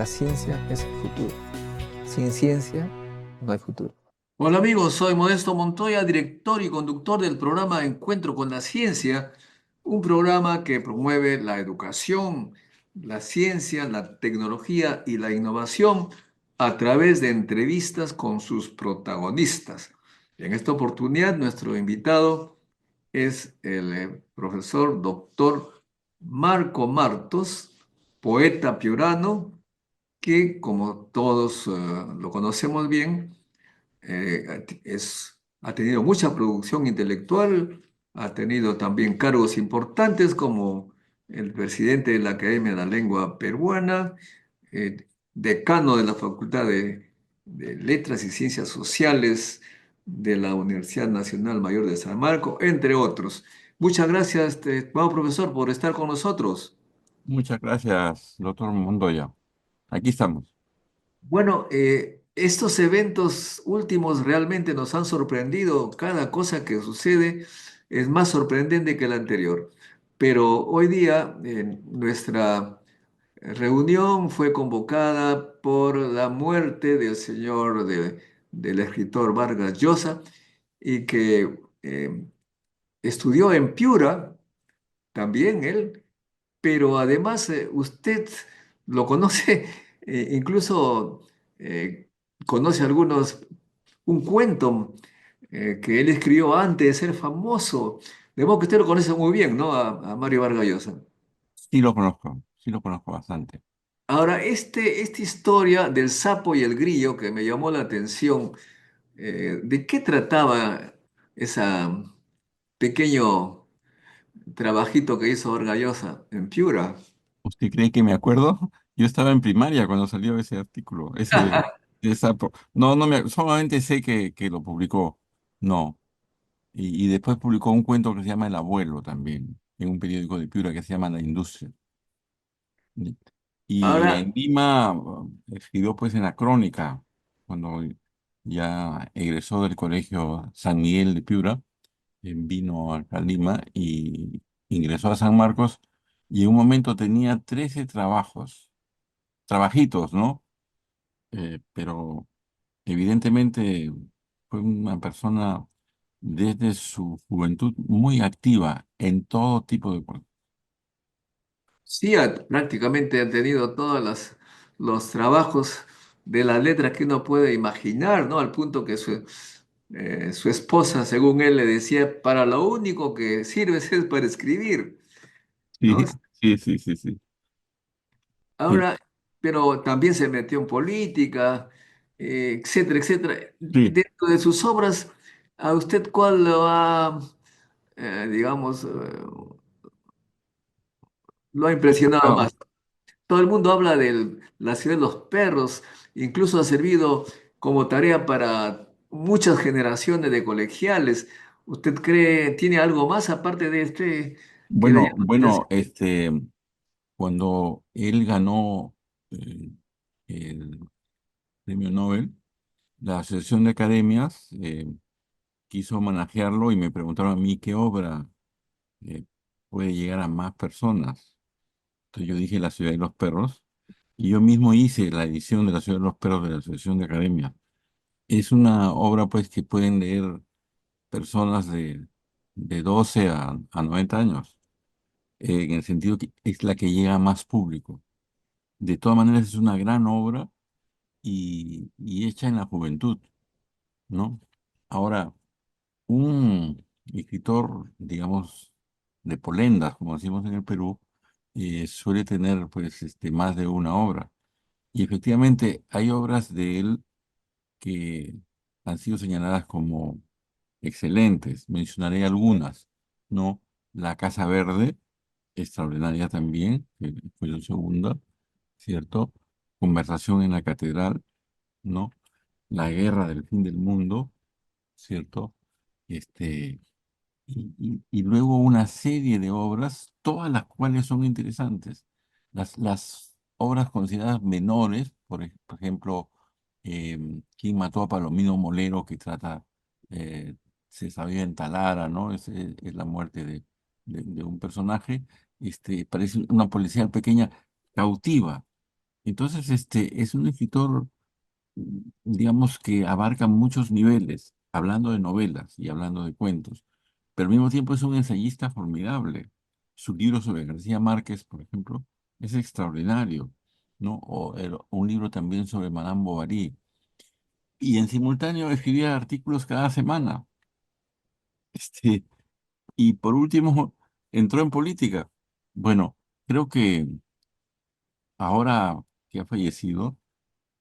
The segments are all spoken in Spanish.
la ciencia es el futuro. Sin ciencia no hay futuro. Hola amigos, soy Modesto Montoya, director y conductor del programa Encuentro con la Ciencia, un programa que promueve la educación, la ciencia, la tecnología y la innovación a través de entrevistas con sus protagonistas. En esta oportunidad, nuestro invitado es el profesor doctor Marco Martos, poeta piurano, que como todos lo conocemos bien, ha tenido mucha producción intelectual, ha tenido también cargos importantes como el presidente de la Academia de la Lengua Peruana, decano de la Facultad de Letras y Ciencias Sociales de la Universidad Nacional Mayor de San Marco, entre otros. Muchas gracias, estimado profesor, por estar con nosotros. Muchas gracias, doctor Montoya. Aquí estamos. Bueno, estos eventos últimos realmente nos han sorprendido. Cada cosa que sucede es más sorprendente que la anterior. Pero hoy día nuestra reunión fue convocada por la muerte del del escritor Vargas Llosa y que estudió en Piura, también él, pero además usted lo conoce, incluso conoce un cuento que él escribió antes de ser famoso. De modo que usted lo conoce muy bien, ¿no? A Mario Vargas Llosa. Sí lo conozco bastante. Ahora, esta historia del sapo y el grillo que me llamó la atención, ¿de qué trataba ese pequeño trabajito que hizo Vargas Llosa en Piura? ¿Usted cree que me acuerdo? Yo estaba en primaria cuando salió ese artículo, No, solamente sé que lo publicó. No. Y después publicó un cuento que se llama El Abuelo también, en un periódico de Piura que se llama La Industria. ¿Sí? Y Ahora, en Lima escribió pues en la Crónica, cuando ya egresó del colegio San Miguel de Piura. Vino acá a Lima y ingresó a San Marcos y en un momento tenía 13 trabajitos, ¿no? Pero evidentemente fue una persona desde su juventud muy activa en todo tipo de cosas. sí, prácticamente han tenido todos los trabajos de la letra que uno puede imaginar, ¿no? Al punto que su esposa, según él, le decía, para lo único que sirves es para escribir, ¿no? Sí, sí, sí, sí, sí. Sí, Ahora, pero también se metió en política, etcétera, etcétera. sí. Dentro de sus obras, ¿a usted cuál digamos, lo ha impresionado Bueno, más? Todo el mundo habla de la ciudad de los perros, incluso ha servido como tarea para muchas generaciones de colegiales. ¿Usted cree, tiene algo más aparte de este que le llama la atención? cuando él ganó eh, el premio Nobel, la Asociación de Academias quiso homenajearlo y me preguntaron a mí qué obra eh, puede llegar a más personas. Entonces yo dije La Ciudad de los Perros y yo mismo hice la edición de La Ciudad de los Perros de la Asociación de Academia. Es una obra pues que pueden leer personas de 12 a 90 años, en el sentido que es la que llega a más público. De todas maneras es una gran obra y hecha en la juventud, ¿no? Ahora, un escritor, digamos, de polendas, como decimos en el Perú, suele tener pues más de una obra. Y efectivamente hay obras de él que han sido señaladas como excelentes. Mencionaré algunas, ¿no? La Casa Verde, extraordinaria también, que fue su segunda, ¿cierto? Conversación en la Catedral, ¿no? La Guerra del Fin del Mundo, ¿cierto? Este, y luego una serie de obras, todas las cuales son interesantes. Las obras consideradas menores, por ejemplo, ¿Quién mató a Palomino Molero? Que trata, eh, se sabía en Talara, ¿no? Es la muerte de un personaje. Parece una policial pequeña, cautiva, Entonces, es un escritor, digamos, que abarca muchos niveles, hablando de novelas y hablando de cuentos, pero al mismo tiempo es un ensayista formidable. Su libro sobre García Márquez, por ejemplo, es extraordinario, ¿no? O un libro también sobre Madame Bovary. Y en simultáneo escribía artículos cada semana. Este, y por último, entró en política. Bueno, creo que ahora que ha fallecido,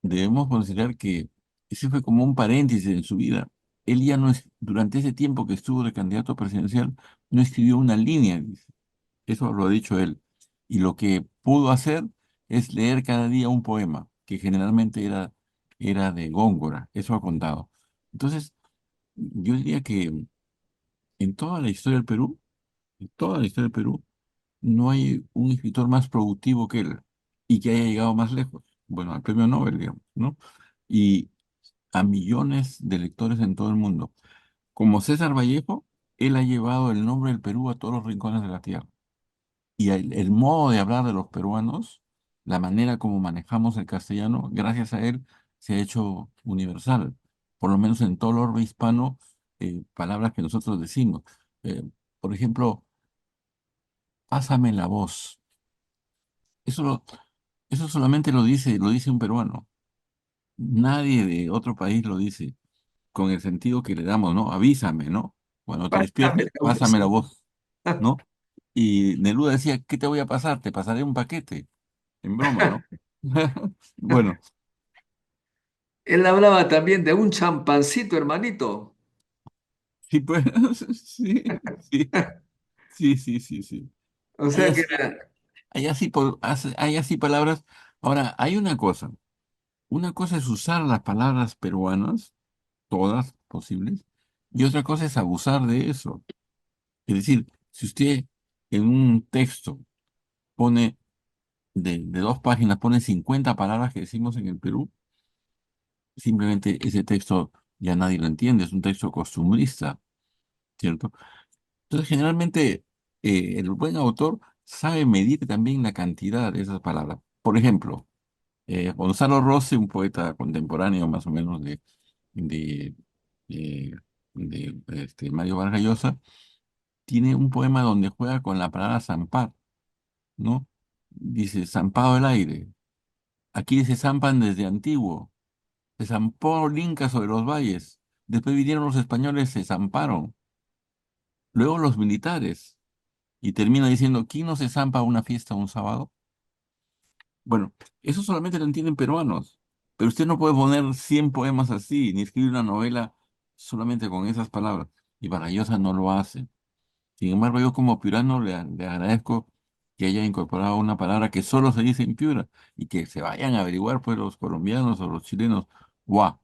debemos considerar que ese fue como un paréntesis en su vida. Él ya no es, durante ese tiempo que estuvo de candidato presidencial, no escribió una línea, dice. Eso lo ha dicho él. Y lo que pudo hacer es leer cada día un poema, que generalmente era de Góngora. Eso ha contado. Entonces, yo diría que en toda la historia del Perú, en toda la historia del Perú, no hay un escritor más productivo que él y que haya llegado más lejos. Bueno, al premio Nobel, digamos, ¿no? Y a millones de lectores en todo el mundo. Como César Vallejo, él ha llevado el nombre del Perú a todos los rincones de la tierra. Y el modo de hablar de los peruanos, la manera como manejamos el castellano, gracias a él, se ha hecho universal. Por lo menos en todo el orbe hispano, palabras que nosotros decimos. Eh, por ejemplo, pásame la voz. Eso, eso solamente lo dice un peruano. Nadie de otro país lo dice con el sentido que le damos, ¿no? Avísame, ¿no? Cuando te Pásame despiertes, la voz. pásame la voz, ¿no? Y Neruda decía, ¿qué te voy a pasar? Te pasaré un paquete, en broma, ¿no? Bueno, Él hablaba también de un champancito, hermanito. sí, pues, sí, sí, sí, sí, sí, sí. O Hay sea que así, hay así, hay así palabras. Ahora, hay una cosa. Una cosa es usar las palabras peruanas, todas posibles, y otra cosa es abusar de eso. Es decir, si usted en un texto pone de 2 páginas, pone 50 palabras que decimos en el Perú, simplemente ese texto ya nadie lo entiende, es un texto costumbrista, ¿cierto? Entonces, generalmente, el buen autor sabe medir también la cantidad de esas palabras. Por ejemplo, Gonzalo Rossi, un poeta contemporáneo más o menos de, eh, Mario Vargas Llosa, tiene un poema donde juega con la palabra zampar, ¿no? Dice, zampado el aire. Aquí se zampan desde antiguo. Se zampó el Inca sobre los valles. Después vinieron los españoles, se zamparon. Luego los militares. Y termina diciendo, ¿quién no se zampa a una fiesta un sábado? Bueno, eso solamente lo entienden peruanos. Pero usted no puede poner 100 poemas así, ni escribir una novela solamente con esas palabras. Y Vargallosa no lo hace. Sin embargo, yo como piurano le agradezco que haya incorporado una palabra que solo se dice en Piura y que se vayan a averiguar pues los colombianos o los chilenos. Guau,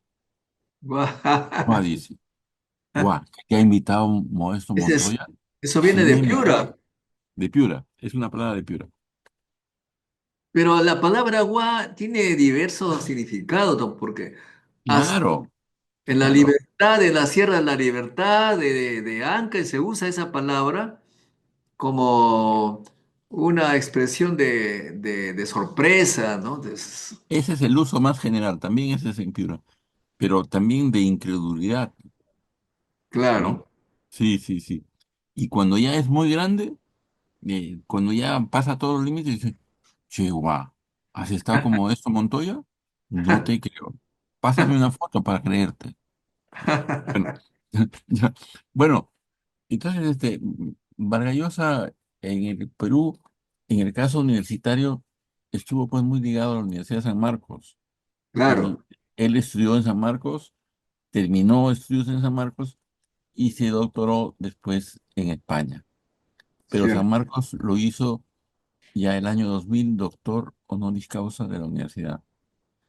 guau dice, guau, que ha invitado a Modesto ese es- Montoya. eso viene Sí me de ha invitado. Piura. De Piura, es una palabra de Piura. Pero la palabra gua tiene diversos significados, ¿no? Porque hasta Claro, en la claro. libertad, en la Sierra de la Libertad, de Anca, se usa esa palabra como una expresión de sorpresa, ¿no? Ese es el uso más general, también ese es en Piura, pero también de incredulidad, ¿no? Claro. Sí, sí, sí. Y cuando ya es muy grande, cuando ya pasa todos los límites, dice, che, guau, ¿has estado como esto, Montoya? No te creo. Pásame una foto para creerte. Bueno, ya. Bueno, entonces, Vargas Llosa en el Perú, en el caso universitario, estuvo pues muy ligado a la Universidad de San Marcos. Él, Claro, él estudió en San Marcos, terminó estudios en San Marcos y se doctoró después en España. Pero San cierto. Marcos lo hizo ya el año 2000 doctor honoris causa de la universidad.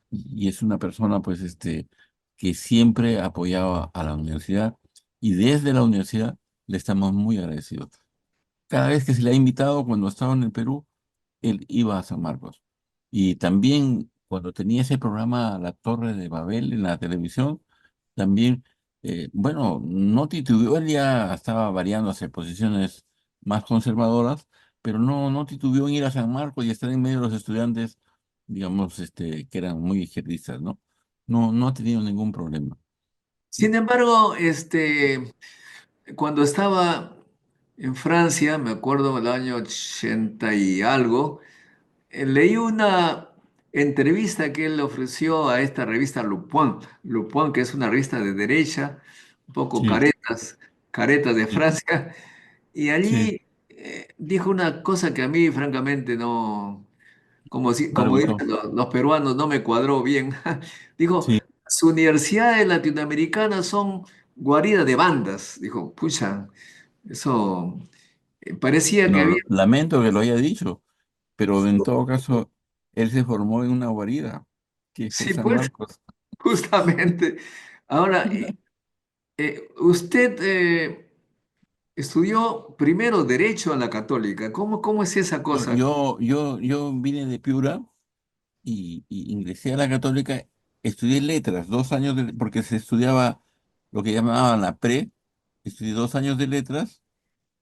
Y es una persona, pues, que siempre apoyaba a la universidad y desde la universidad le estamos muy agradecidos. Cada vez que se le ha invitado cuando estaba en el Perú, él iba a San Marcos. Y también cuando tenía ese programa La Torre de Babel en la televisión, también, bueno, no titubeó, él ya estaba variando hacia posiciones más conservadoras, pero no titubeó en ir a San Marcos y estar en medio de los estudiantes digamos, que eran muy izquierdistas, ¿no? No, no ha tenido ningún problema. Sin embargo, cuando estaba en Francia, me acuerdo el año 80 y algo, leí una entrevista que él le ofreció a esta revista Le Point, Le Point, que es una revista de derecha, un poco Sí, caretas de sí, Francia, y sí, allí dijo una cosa que a mí francamente no, no le como dicen gustó. los peruanos, no me cuadró bien. Dijo, Sí, las universidades latinoamericanas son guaridas de bandas. Dijo, pucha, eso parecía que no, había... lamento que lo haya dicho, pero en todo caso, él se formó en una guarida, que fue Sí, San pues, Marcos. justamente. Ahora, usted estudió primero Derecho a la Católica. Cómo es esa cosa? Yo vine de Piura y ingresé a la Católica, estudié letras, 2 años, porque se estudiaba lo que llamaban la pre, estudié 2 años de letras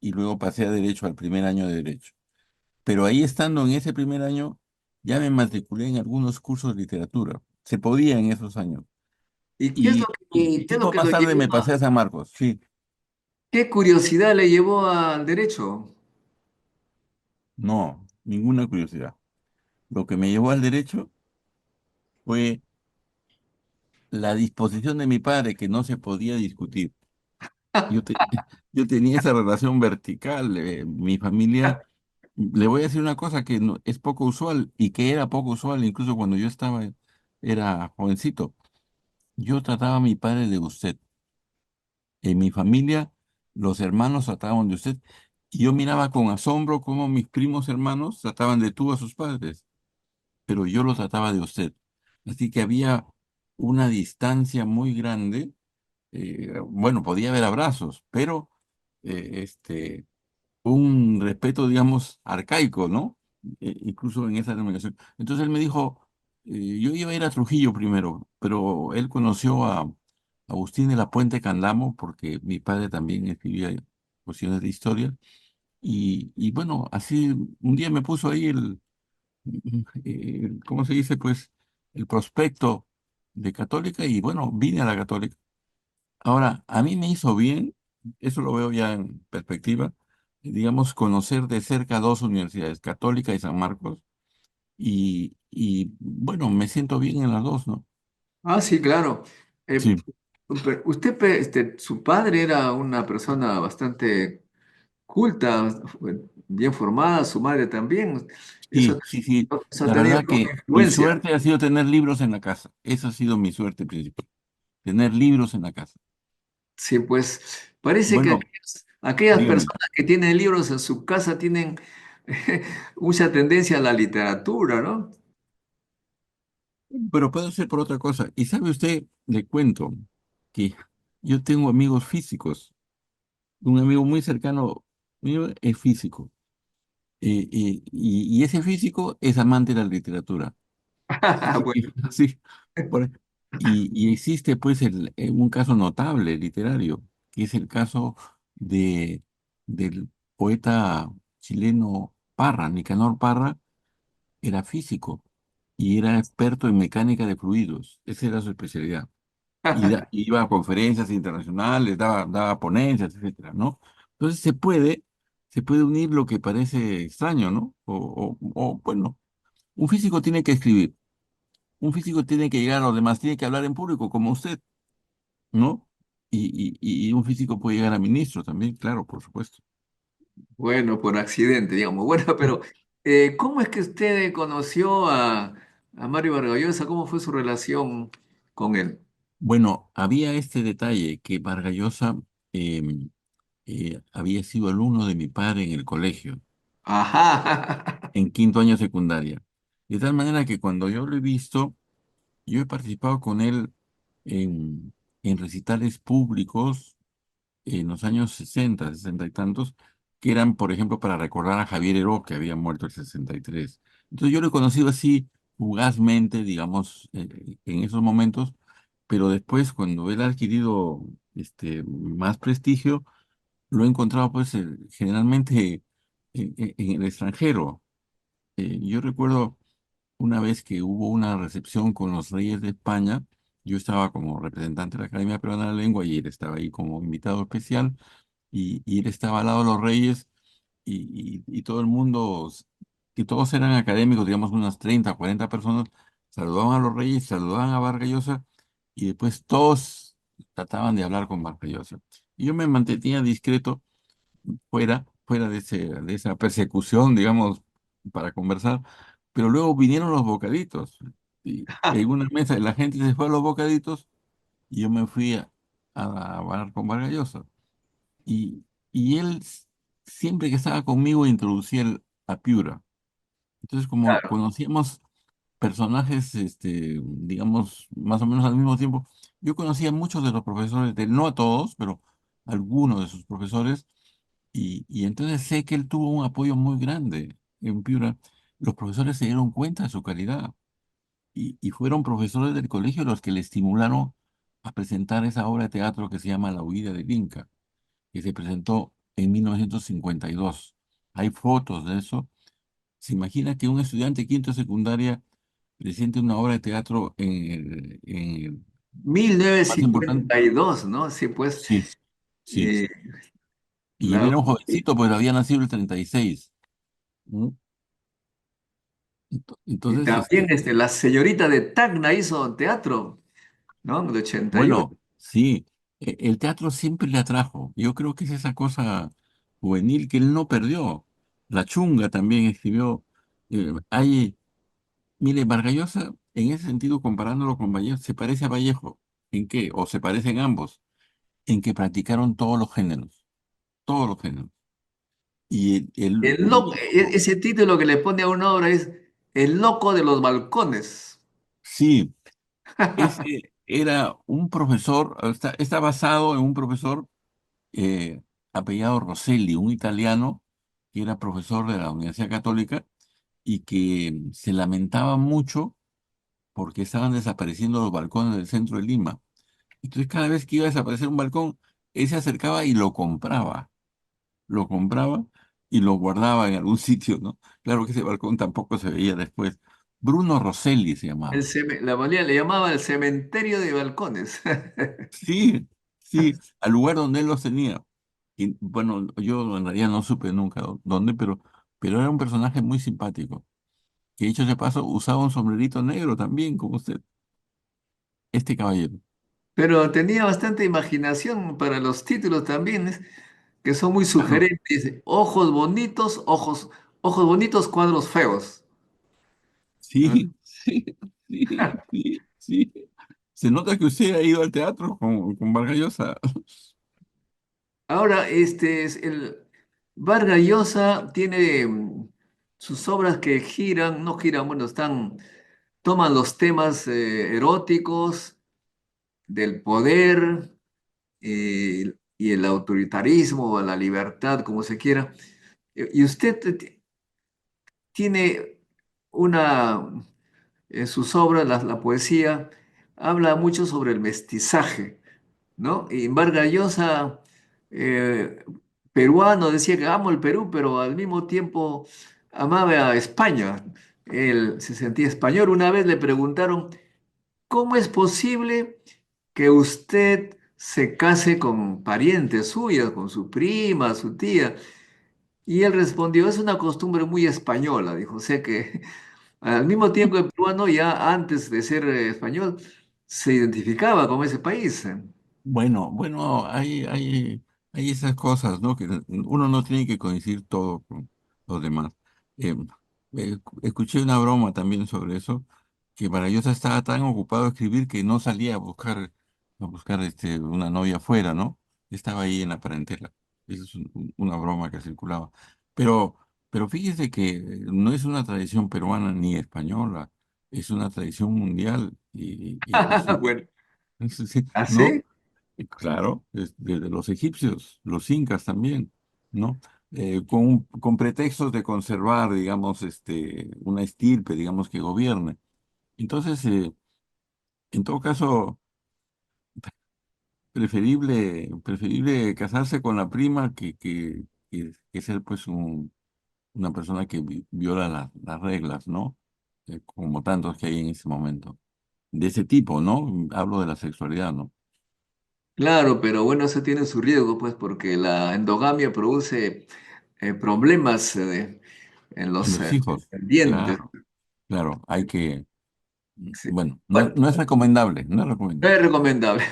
y luego pasé a Derecho al primer año de Derecho. Pero ahí estando en ese primer año, ya me matriculé en algunos cursos de literatura. Se podía en esos años. ¿Y Y qué es lo tiempo que más lo tarde llevó me pasé a San Marcos, sí. qué curiosidad le llevó al derecho? No, ninguna curiosidad. Lo que me llevó al derecho fue la disposición de mi padre que no se podía discutir. Yo, te- yo tenía esa relación vertical. Mi familia, le voy a decir una cosa que es poco usual y que era poco usual incluso cuando yo era jovencito. Yo trataba a mi padre de usted. En mi familia, los hermanos trataban de usted. Y yo miraba con asombro cómo mis primos hermanos trataban de tú a sus padres, pero yo lo trataba de usted. Así que había una distancia muy grande. Bueno, podía haber abrazos, pero este, un respeto, digamos, arcaico, ¿no? Incluso en esa denominación. Entonces él me dijo, yo iba a ir a Trujillo primero, pero él conoció a Agustín de la Puente Candamo, porque mi padre también escribía cuestiones de historia, y bueno, así un día me puso ahí ¿cómo se dice? Pues el prospecto de Católica, y bueno, vine a la Católica. Ahora, a mí me hizo bien, eso lo veo ya en perspectiva, digamos, conocer de cerca dos universidades, Católica y San Marcos, y bueno, me siento bien en las dos, ¿no? Ah, sí, claro. Eh, Sí, usted, su padre era una persona bastante culta, bien formada, su madre también. Eso, sí, sí, sí. eso ha La tenido verdad alguna que mi influencia. suerte ha sido tener libros en la casa. Esa ha sido mi suerte principal, tener libros en la casa. Sí, pues parece que Bueno, aquellas dígame, personas que tienen libros en su casa tienen mucha tendencia a la literatura, ¿no? pero puede ser por otra cosa. Y sabe usted, le cuento que yo tengo amigos físicos. Un amigo muy cercano mío es físico. Y ese físico es amante de la literatura. Así que, Bueno, sí. por- y existe pues un caso notable literario, que es el caso de, del poeta chileno Parra. Nicanor Parra era físico y era experto en mecánica de fluidos. Esa era su especialidad. Iba a conferencias internacionales, daba ponencias, etcétera, ¿no? Entonces se puede unir lo que parece extraño, ¿no? Bueno, un físico tiene que escribir, un físico tiene que llegar a los demás, tiene que hablar en público como usted, ¿no? Y un físico puede llegar a ministro también, claro, por supuesto. bueno, por accidente, digamos. Bueno, pero ¿cómo es que usted conoció a Mario Vargas Llosa? ¿Cómo fue su relación con él? Bueno, había este detalle que Vargas Llosa em, había sido alumno de mi padre en el colegio, Ajá. en quinto año secundaria. De tal manera que cuando yo lo he visto, yo he participado con él en, en recitales públicos en los años 60, 60 y tantos, que eran, por ejemplo, para recordar a Javier Heró, que había muerto el 63. Entonces yo lo he conocido así fugazmente, digamos, en esos momentos, pero después, cuando él ha adquirido más prestigio, lo he encontrado, pues, generalmente en el extranjero. Yo recuerdo una vez que hubo una recepción con los reyes de España, yo estaba como representante de la Academia Peruana de la Lengua y él estaba ahí como invitado especial y él estaba al lado de los reyes y todo el mundo, que todos eran académicos, digamos unas 30 40 personas, saludaban a los reyes, saludaban a Vargas Llosa y después todos trataban de hablar con Vargas Llosa. Y yo me mantenía discreto fuera de esa persecución, digamos, para conversar, pero luego vinieron los bocaditos y en una mesa la gente se fue a los bocaditos y yo me fui a hablar con Vargas Llosa. Y él siempre que estaba conmigo introducía a Piura. Entonces, como Claro. conocíamos personajes, digamos, más o menos al mismo tiempo, yo conocía a muchos de los profesores de él, no a todos, pero algunos de sus profesores, y entonces sé que él tuvo un apoyo muy grande en Piura. Los profesores se dieron cuenta de su calidad y fueron profesores del colegio los que le estimularon a presentar esa obra de teatro que se llama La huida del Inca, que se presentó en 1952. Hay fotos de eso. ¿Se imagina que un estudiante de quinto de secundaria presente una obra de teatro en el mil novecientos más importante? cincuenta y dos, ¿no? Sí, pues, Sí, sí. eh, Y él era claro. un jovencito, pues había nacido el 36. ¿No? Y Entonces, también la señorita de Tacna hizo teatro, ¿no? En el 81. bueno, sí, el teatro siempre le atrajo. Yo creo que es esa cosa juvenil que él no perdió. La Chunga también escribió. Hay Mire, Vargas Llosa, en ese sentido, comparándolo con Vallejo, se parece a Vallejo. ¿En qué? O se parecen ambos, en que practicaron todos los géneros. El Y loco, Vallejo, ese título que le pone a una obra es El loco de los balcones. sí, ese era un profesor, está basado en un profesor eh, apellidado Rosselli, un italiano que era profesor de la Universidad Católica y que se lamentaba mucho porque estaban desapareciendo los balcones del centro de Lima. Entonces, cada vez que iba a desaparecer un balcón, él se acercaba y lo compraba y lo guardaba en algún sitio, ¿no? Claro que ese balcón tampoco se veía después. Bruno Rosselli se llamaba. La valía le llamaba el cementerio de balcones. Sí, sí, al lugar donde él los tenía. Y bueno, yo en realidad no supe nunca dónde, pero era un personaje muy simpático. Que dicho de paso, usaba un sombrerito negro también, como usted, este caballero. Pero tenía bastante imaginación para los títulos también, que son muy Claro. sugerentes. Ojos bonitos, cuadros feos. ¿No? Sí, sí, sí, sí, sí. Se nota que usted ha ido al teatro con Vargas Llosa. Ahora, Vargas Llosa tiene sus obras que giran, no giran, bueno, toman los temas eróticos del poder y el autoritarismo o la libertad, como se quiera. Y usted tiene una, en sus obras, la poesía, habla mucho sobre el mestizaje, ¿no? Y Vargas Llosa, eh, peruano, decía que amo el Perú, pero al mismo tiempo amaba a España. Él se sentía español. Una vez le preguntaron, ¿cómo es posible que usted se case con parientes suyas, con su prima, su tía? Y él respondió, es una costumbre muy española, dijo. O sea que al mismo tiempo el peruano ya antes de ser español se identificaba con ese país. Bueno, hay esas cosas, ¿no? Que uno no tiene que coincidir todo con los demás. Eh, Escuché una broma también sobre eso, que Vargallosa estaba tan ocupado de escribir que no salía a buscar una novia afuera, ¿no? Estaba ahí en la parentela. Esa es una broma que circulaba. Pero, pero fíjese que no es una tradición peruana ni española, es una tradición mundial y Bueno, sí, ¿no? ¿así? Claro, desde los egipcios, los incas también, ¿no? Con pretextos de conservar, digamos, una estirpe, digamos, que gobierne. Entonces, en todo caso, preferible casarse con la prima que ser, pues, una persona que viola las reglas, ¿no? como tantos que hay en ese momento. De ese tipo, ¿no? Hablo de la sexualidad, ¿no? Claro, pero bueno, eso tiene su riesgo, pues, porque la endogamia produce problemas en En los los hijos, descendientes. claro, claro, hay que, Sí. bueno, no, Bueno, no es recomendable, no es no recomendable. es recomendable.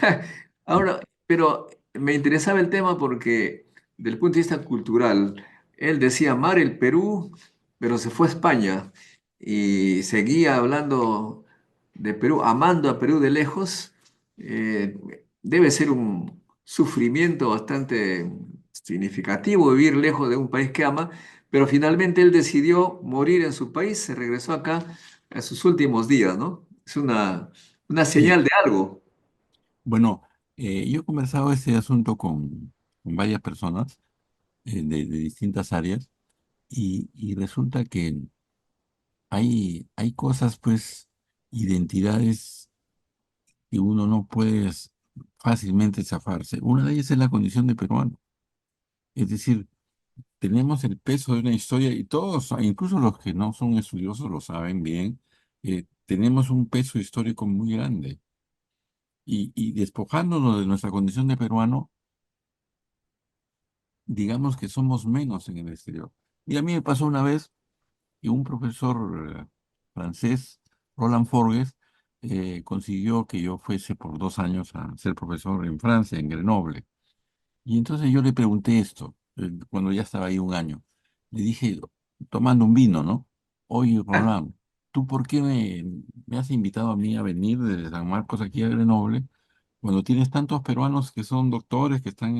Ahora, pero me interesaba el tema porque, del punto de vista cultural, él decía amar el Perú, pero se fue a España y seguía hablando de Perú, amando a Perú de lejos. Eh, Debe ser un sufrimiento bastante significativo vivir lejos de un país que ama, pero finalmente él decidió morir en su país, se regresó acá a sus últimos días, ¿no? Es una Sí, señal de algo. bueno, yo he conversado este asunto con varias personas de distintas áreas y resulta que hay cosas, pues, identidades que uno no puede fácilmente zafarse. Una de ellas es la condición de peruano. Es decir, tenemos el peso de una historia y todos, incluso los que no son estudiosos lo saben bien, tenemos un peso histórico muy grande. Y despojándonos de nuestra condición de peruano, digamos que somos menos en el exterior. Y a mí me pasó una vez que un profesor francés, Roland Forgues, consiguió que yo fuese por 2 años a ser profesor en Francia, en Grenoble. Y entonces yo le pregunté esto, cuando ya estaba ahí un año. Le dije, tomando un vino, ¿no? Oye, Roland, ¿tú por qué me has invitado a mí a venir desde San Marcos aquí a Grenoble cuando tienes tantos peruanos que son doctores, que están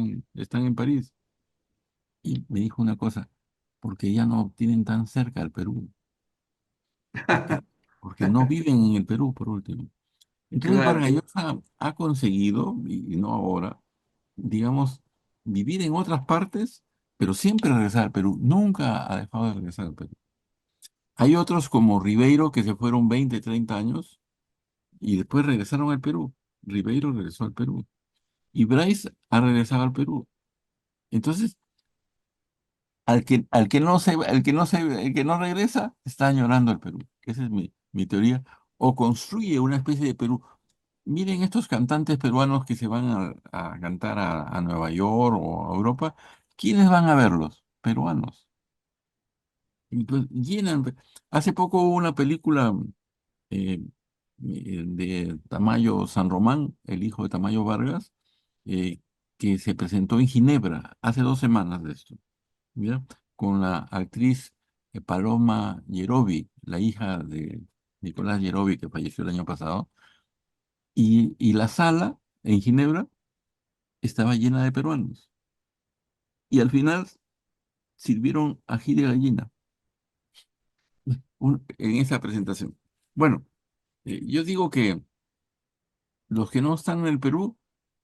en París? Y me dijo una cosa, porque ya no tienen tan cerca al Perú, porque, porque no viven en el Perú, por último. Entonces Claro, Vargas Llosa ha conseguido, y no ahora, digamos, vivir en otras partes, pero siempre regresar al Perú. Nunca ha dejado de regresar al Perú. Hay otros como Ribeiro que se fueron 20, 30 años y después regresaron al Perú. Ribeiro regresó al Perú. Y Bryce ha regresado al Perú. Entonces, el que no regresa, está añorando el Perú. Esa es mi teoría. O construye una especie de Perú. Miren estos cantantes peruanos que se van a cantar a Nueva York o a Europa. ¿Quiénes van a verlos? Peruanos. Y pues llenan. Hace poco hubo una película eh, de Tamayo San Román, el hijo de Tamayo Vargas, eh, que se presentó en Ginebra hace 2 semanas de esto. ¿Ya? Con la actriz Paloma Yerovi, la hija de Nicolás Yerovi, que falleció el año pasado. Y la sala en Ginebra estaba llena de peruanos. Y al final sirvieron ají de gallina en esa presentación. Bueno, yo digo que los que no están en el Perú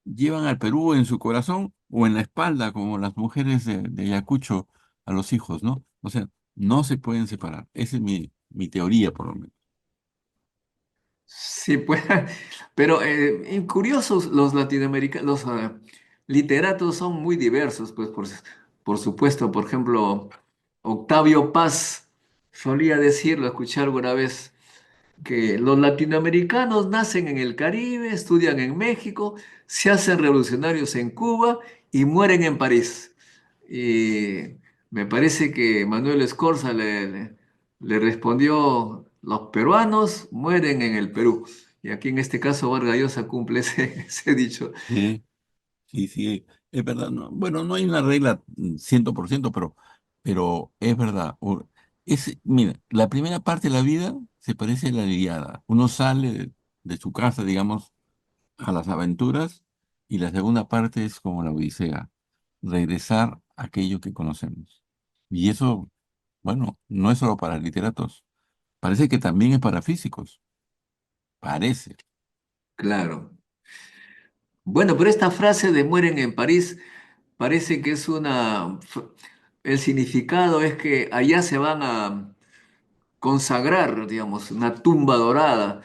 llevan al Perú en su corazón o en la espalda, como las mujeres de Ayacucho a los hijos, ¿no? O sea, no se pueden separar. Esa es mi teoría, por lo menos. sí, pues, pero y curiosos los latinoamericanos, los literatos son muy diversos, pues, por supuesto, por ejemplo, Octavio Paz solía decirlo, escuché alguna vez, que los latinoamericanos nacen en el Caribe, estudian en México, se hacen revolucionarios en Cuba y mueren en París. Y me parece que Manuel Escorza le respondió, los peruanos mueren en el Perú. Y aquí en este caso Vargas Llosa cumple ese dicho. Sí, sí, sí, es verdad. Bueno, no hay una regla 100%, pero es verdad. Mira, la primera parte de la vida se parece a la Ilíada. Uno sale de su casa, digamos, a las aventuras, y la segunda parte es como la Odisea, regresar a aquello que conocemos. Y eso, bueno, no es solo para literatos, parece que también es para físicos, parece. Claro. Bueno, pero esta frase de mueren en París parece que es el significado es que allá se van a consagrar, digamos, una tumba dorada.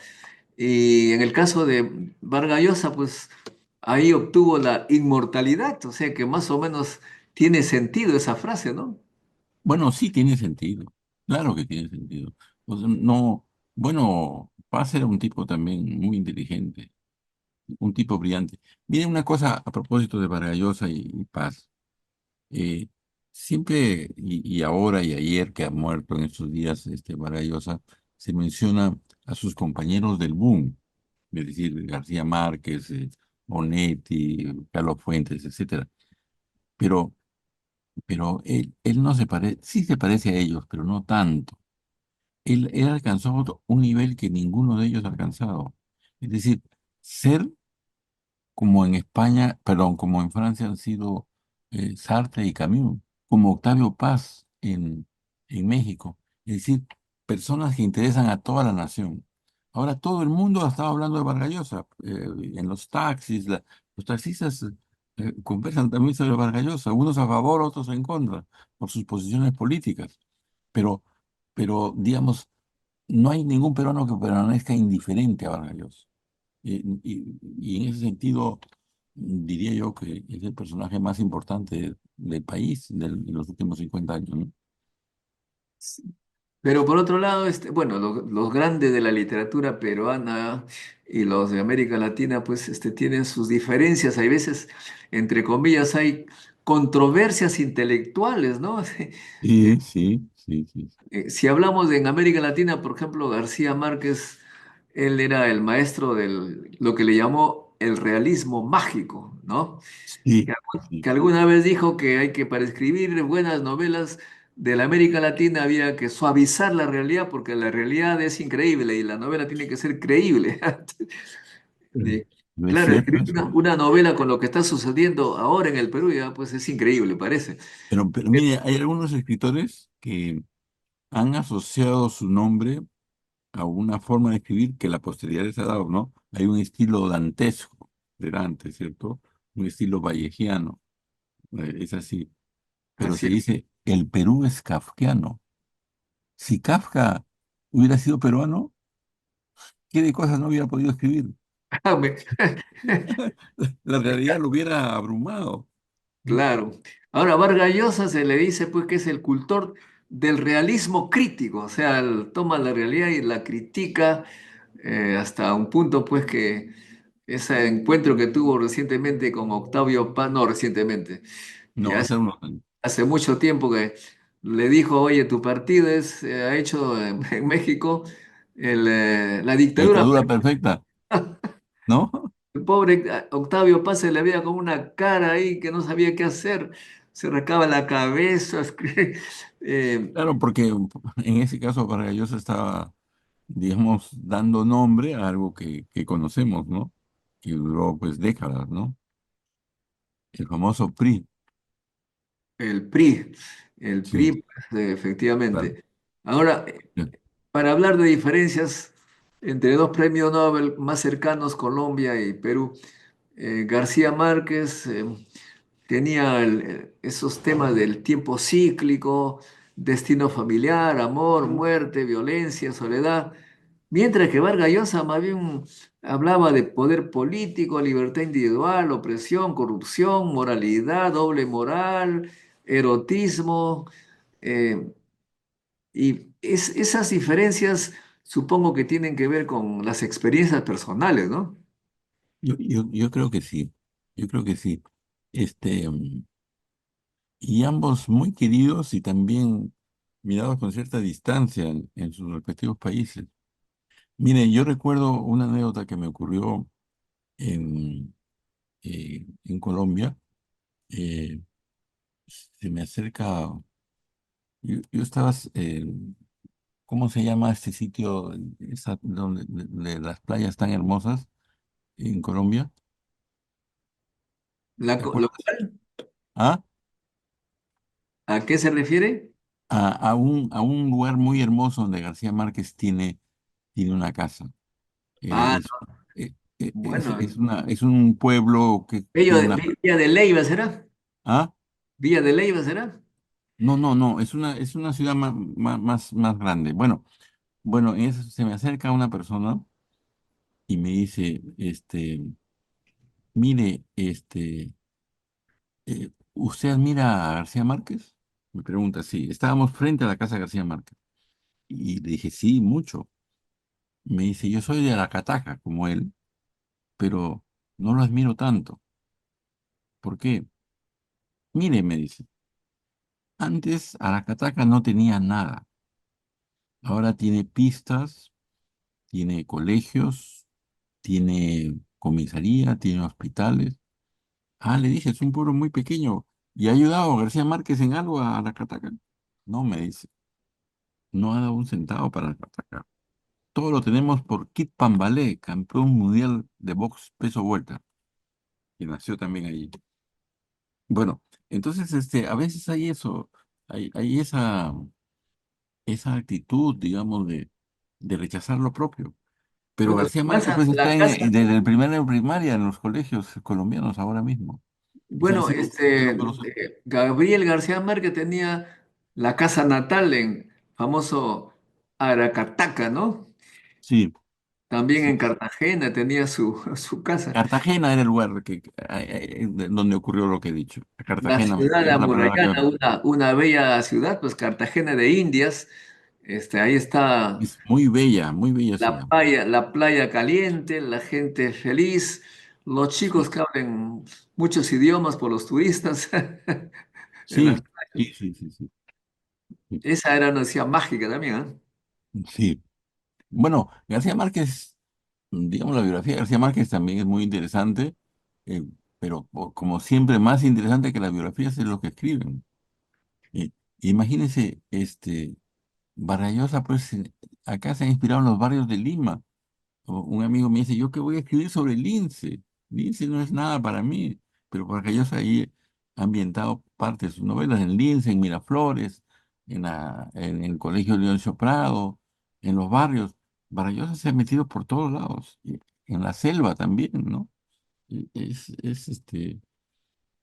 Y en el caso de Vargas Llosa, pues ahí obtuvo la inmortalidad, o sea que más o menos tiene sentido esa frase, ¿no? Bueno, sí tiene sentido, claro que tiene sentido. O sea, no. Bueno, Paz era un tipo también muy inteligente, un tipo brillante. Miren una cosa a propósito de Vargas Llosa y Paz. Eh, Siempre, y ahora y ayer que ha muerto en estos días Vargas Llosa, se menciona a sus compañeros del boom, es decir, García Márquez, Onetti, Carlos Fuentes, etcétera. Pero, pero él no se parece, sí se parece a ellos, pero no tanto. Él alcanzó un nivel que ninguno de ellos ha alcanzado. Es decir, ser como en España, perdón, como en Francia han sido Sartre y Camus, como Octavio Paz en México. Es decir, personas que interesan a toda la nación. Ahora todo el mundo ha estado hablando de Vargas Llosa. En los taxis, los taxistas conversan también sobre Vargas Llosa, unos a favor, otros en contra, por sus posiciones políticas. Pero, digamos, no hay ningún peruano que permanezca indiferente a Vargas Llosa. Y en ese sentido, diría yo que es el personaje más importante del país de los últimos 50 años, ¿no? Pero por otro lado, bueno, los grandes de la literatura peruana y los de América Latina, pues tienen sus diferencias. Hay veces, entre comillas, hay controversias intelectuales, ¿no? Sí, sí, sí, sí. Si hablamos de en América Latina, por ejemplo, García Márquez, él era el maestro del lo que le llamó el realismo mágico, ¿no? Que, Sí, que sí. alguna vez dijo que hay que, para escribir buenas novelas de la América Latina, había que suavizar la realidad porque la realidad es increíble y la novela tiene que ser creíble. Mm. De- No es claro, cierto escribir eso. una novela con lo que está sucediendo ahora en el Perú ya pues es increíble, parece. Pero mire, hay algunos escritores que han asociado su nombre a una forma de escribir que la posteridad les ha dado, ¿no? Hay un estilo dantesco de Dante, ¿cierto? Un estilo vallejiano, es así. Pero Así se dice, el Perú es kafkiano. Si Kafka hubiera sido peruano, ¿qué de cosas no hubiera podido escribir? La realidad lo hubiera abrumado. ¿Mm? Claro. Ahora, Vargas Llosa se le dice pues que es el cultor del realismo crítico, o sea, él toma la realidad y la critica hasta un punto pues que ese encuentro que tuvo recientemente con Octavio Paz, no recientemente, No, ya hace unos años. hace mucho tiempo que le dijo, oye, tu partido ha hecho en México la La dictadura. dictadura perfecta, ¿no? El pobre Octavio Paz se le veía con una cara ahí que no sabía qué hacer, se rascaba la cabeza. eh, Claro, porque en ese caso Vargas Llosa estaba, digamos, dando nombre a algo que conocemos, ¿no? Que duró pues décadas, ¿no? El famoso PRI. el PRI, el Sí, PRI, pues, claro. efectivamente. Ahora, para hablar de diferencias entre dos premios Nobel más cercanos, Colombia y Perú, García Márquez tenía esos temas del tiempo cíclico, destino familiar, amor, muerte, violencia, soledad, mientras que Vargas Llosa más bien hablaba de poder político, libertad individual, opresión, corrupción, moralidad, doble moral, erotismo, eh, y esas diferencias supongo que tienen que ver con las experiencias personales, ¿no? Yo creo que sí, yo creo que sí. Este, mm, y ambos muy queridos y también mirados con cierta distancia en sus respectivos países. Mire, yo recuerdo una anécdota que me ocurrió en Colombia. Eh, Se me acerca, yo estaba, ¿cómo se llama este sitio, donde de las playas tan hermosas en Colombia? ¿Te ¿Lo acuerdas? cual? ¿Ah? ¿A qué se refiere? A un lugar muy hermoso donde García Márquez tiene una casa. Ah, Es, bueno, es un pueblo que tiene una... Villa de Leyva, ¿será? ¿Ah? Villa de Leyva, ¿será? No, no, no, es una ciudad más grande. Bueno, se me acerca una persona y me dice, mire, ¿usted admira a García Márquez? Me pregunta, sí, estábamos frente a la casa de García Márquez. Y le dije, sí, mucho. Me dice, yo soy de Aracataca, como él, pero no lo admiro tanto. ¿Por qué? Mire, me dice, antes Aracataca no tenía nada. Ahora tiene pistas, tiene colegios, tiene comisaría, tiene hospitales. Ah, le dije, es un pueblo muy pequeño. ¿Y ha ayudado García Márquez en algo a Aracataca? No, me dice, no ha dado un centavo para Aracataca. Todo lo tenemos por Kit Pambalé, campeón mundial de box peso vuelta, que nació también allí. Bueno, entonces a veces hay eso, hay esa actitud, digamos, de rechazar lo propio. Pero Bueno, García Márquez pues está desde el primer de primaria en los colegios colombianos ahora mismo. O sea, bueno, ese de los conocen. Gabriel García Márquez tenía la casa natal en famoso Aracataca, ¿no? Sí, También sí. en Cartagena tenía su, su casa. Cartagena era el lugar donde ocurrió lo que he dicho. La Cartagena ciudad es la palabra que me amurallada, faltó. una bella ciudad, pues Cartagena de Indias. Ahí está Es muy bella ciudad. la playa caliente, la gente feliz, los chicos Sí, que hablan muchos idiomas por los turistas. En sí, las- sí, sí, sí, sí. Sí. Esa era una ciudad mágica también, ¿eh? Sí. Bueno, García Márquez, digamos, la biografía de García Márquez también es muy interesante, eh, pero como siempre, más interesante que las biografías es lo que escriben. Eh, Imagínense, Vargas Llosa, pues acá se ha inspirado en los barrios de Lima. Un amigo me dice, ¿yo qué voy a escribir sobre Lince? Lince no es nada para mí, pero Vargas Llosa ahí ha ambientado parte de sus novelas en Lince, en Miraflores, en el Colegio Leoncio Prado, en los barrios. Vargas Llosa se ha metido por todos lados, y en la selva también, ¿no? Es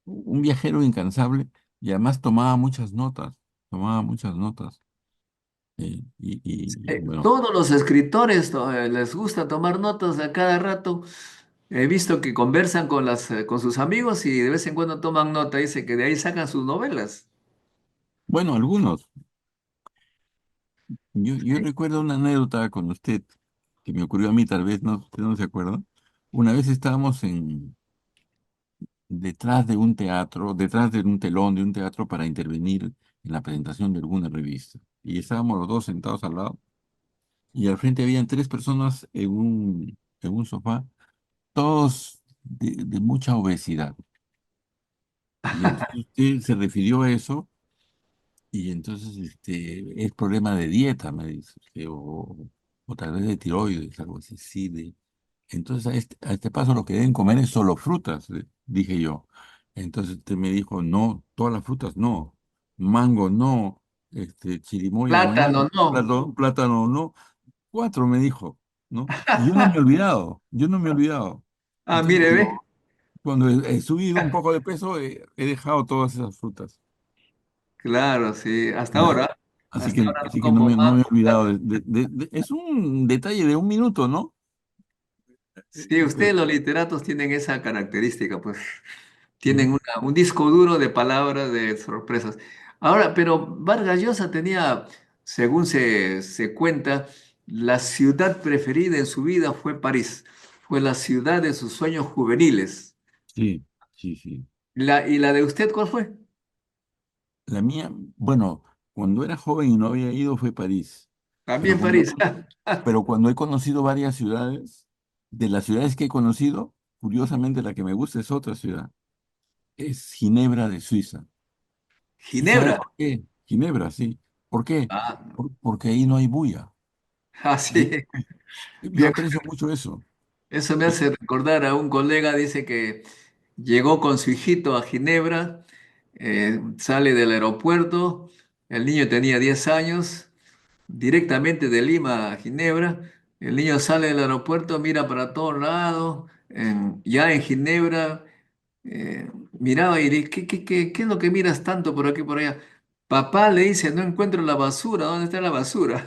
un viajero incansable y además tomaba muchas notas. Bueno, Todos los escritores les gusta tomar notas a cada rato. He visto que conversan con con sus amigos y de vez en cuando toman nota. Dice que de ahí sacan sus novelas. bueno, algunos. Yo recuerdo una anécdota con usted que me ocurrió a mí, tal vez no, usted no se acuerda. Una vez estábamos detrás de un teatro, detrás de un telón de un teatro para intervenir en la presentación de alguna revista. Y estábamos los dos sentados al lado y al frente habían tres personas en un sofá, todos de mucha obesidad. Y entonces usted se refirió a eso y entonces es problema de dieta, me dice, o tal vez de tiroides, algo así, sí, entonces a este paso lo que deben comer es solo frutas, dije yo. Entonces usted me dijo, no, todas las frutas no, mango no, chirimoya no, Plátano, no. plátano no, cuatro me dijo, ¿no? Y yo no me he olvidado, yo no me he olvidado. Ah, Entonces mire, ve. cuando he subido un poco de peso, he dejado todas esas frutas. Claro, sí. Ya. Hasta ahora no Así que como no me he más. olvidado es un detalle de un minuto, ¿no? Sí, Pero ustedes los literatos tienen esa característica, pues tienen ¿no? un disco duro de palabras, de sorpresas. Ahora, pero Vargas Llosa tenía, según se cuenta, la ciudad preferida en su vida fue París. Fue la ciudad de sus sueños juveniles. Sí, sí, sí. ¿Y la de usted cuál fue? La mía, bueno, cuando era joven y no había ido fue París, pero También como París. pero cuando he conocido varias ciudades, de las ciudades que he conocido, curiosamente la que me gusta es otra ciudad, es Ginebra de Suiza. ¿Y sabe Ginebra. por qué? Ginebra, sí. ¿Por qué? Ah, Porque ahí no hay bulla. Ahí sí. yo aprecio mucho eso. Eso me Y- hace recordar a un colega, dice que llegó con su hijito a Ginebra, sale del aeropuerto, el niño tenía 10 años, directamente de Lima a Ginebra, el niño sale del aeropuerto, mira para todos lados, ya en Ginebra, miraba y dice, ¿qué es lo que miras tanto por aquí y por allá? Papá le dice, no encuentro la basura, ¿dónde está la basura?